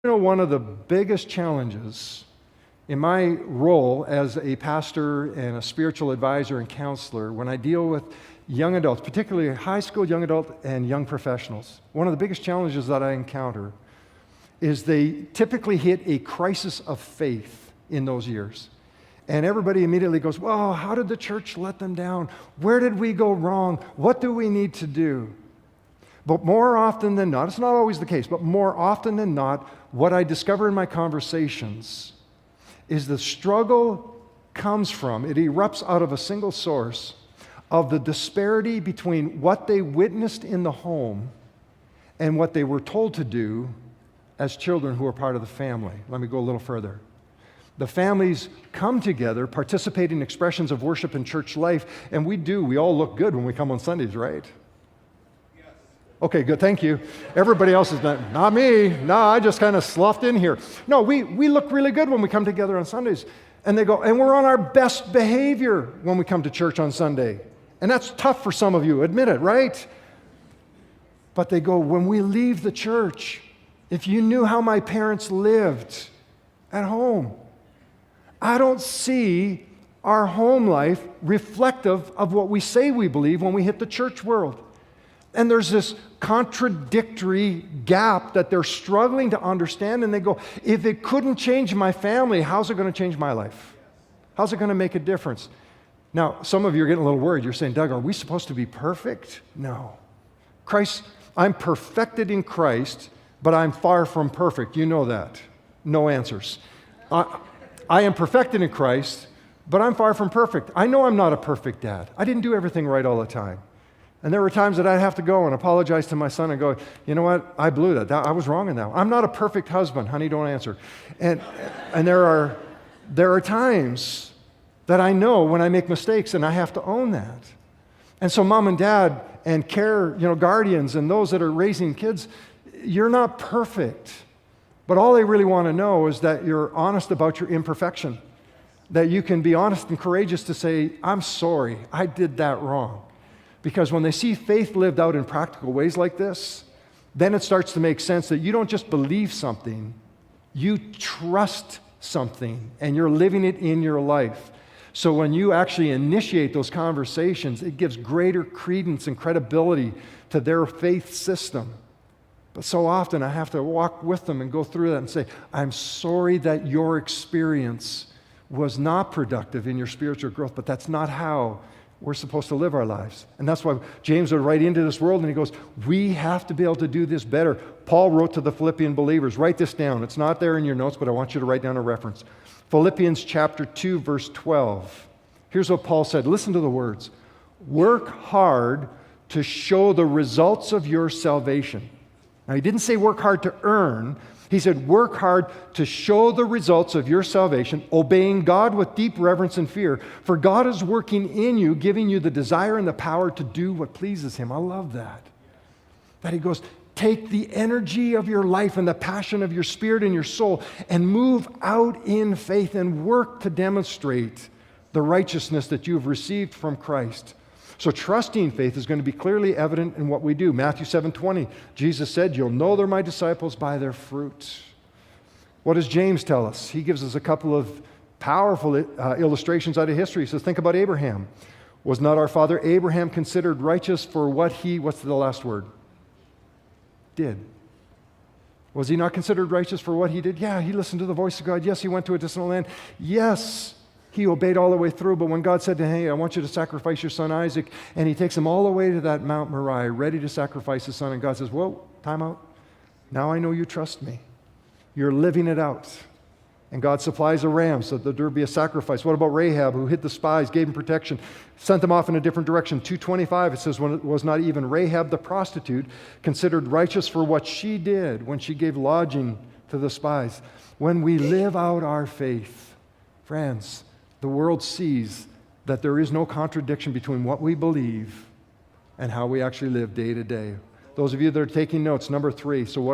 One of the biggest challenges in my role as a pastor and a spiritual advisor and counselor, when I deal with young adults, particularly high school young adult and young professionals, one of the biggest challenges that I encounter is they typically hit a crisis of faith in those years. And everybody immediately goes, well, how did the church let them down? Where did we go wrong? What do we need to do? But more often than not, it's not always the case, but more often than not, what I discover in my conversations is the struggle comes from, it erupts out of a single source of the disparity between what they witnessed in the home and what they were told to do as children who are part of the family. Let me go a little further. The families come together, participate in expressions of worship and church life, and we all look good when we come on Sundays, right? Okay, good, thank you. Everybody else is not me. No, I just kind of sloughed in here. No, we look really good when we come together on Sundays. And they go, and we're on our best behavior when we come to church on Sunday. And that's tough for some of you, admit it, right? But they go, when we leave the church, if you knew how my parents lived at home, I don't see our home life reflective of what we say we believe when we hit the church world. And there's this contradictory gap that they're struggling to understand, and they go, if it couldn't change my family, how's it going to change my life? How's it going to make a difference? Now, some of you are getting a little worried. You're saying, Doug, are we supposed to be perfect? No. I'm perfected in Christ, but I'm far from perfect. You know that. No answers. I am perfected in Christ, but I'm far from perfect. I know I'm not a perfect dad. I didn't do everything right all the time. And there were times that I'd have to go and apologize to my son and go, you know what, I blew that. I was wrong in that. I'm not a perfect husband. Honey, don't answer. And there are times that I know when I make mistakes, and I have to own that. And so mom and dad and guardians and those that are raising kids, you're not perfect. But all they really want to know is that you're honest about your imperfection, that you can be honest and courageous to say, I'm sorry, I did that wrong. Because when they see faith lived out in practical ways like this, then it starts to make sense that you don't just believe something, you trust something, and you're living it in your life. So when you actually initiate those conversations, it gives greater credence and credibility to their faith system. But so often I have to walk with them and go through that and say, I'm sorry that your experience was not productive in your spiritual growth, but that's not how we're supposed to live our lives. And that's why James would write into this world and he goes, we have to be able to do this better. Paul wrote to the Philippian believers, write this down. It's not there in your notes, but I want you to write down a reference. Philippians chapter 2, verse 12. Here's what Paul said. Listen to the words. Work hard to show the results of your salvation. Now, he didn't say work hard to earn. He said, work hard to show the results of your salvation, obeying God with deep reverence and fear. For God is working in you, giving you the desire and the power to do what pleases Him. I love that. That he goes, take the energy of your life and the passion of your spirit and your soul and move out in faith and work to demonstrate the righteousness that you've received from Christ. So trusting faith is going to be clearly evident in what we do. Matthew 7:20, Jesus said, you'll know they're my disciples by their fruit. What does James tell us? He gives us a couple of powerful illustrations out of history. He says, think about Abraham. Was not our father Abraham considered righteous for what what's the last word? Did. Was he not considered righteous for what he did? Yeah, he listened to the voice of God. Yes, he went to a distant land. Yes, he obeyed all the way through, but when God said to him, hey, I want you to sacrifice your son Isaac, and he takes him all the way to that Mount Moriah, ready to sacrifice his son, and God says, whoa, time out. Now I know you trust me. You're living it out. And God supplies a ram so that there would be a sacrifice. What about Rahab, who hid the spies, gave them protection, sent them off in a different direction? 2:25, it says, when it was not even Rahab the prostitute considered righteous for what she did when she gave lodging to the spies. When we live out our faith, friends, the world sees that there is no contradiction between what we believe and how we actually live day to day. Those of you that are taking notes, number 3, so what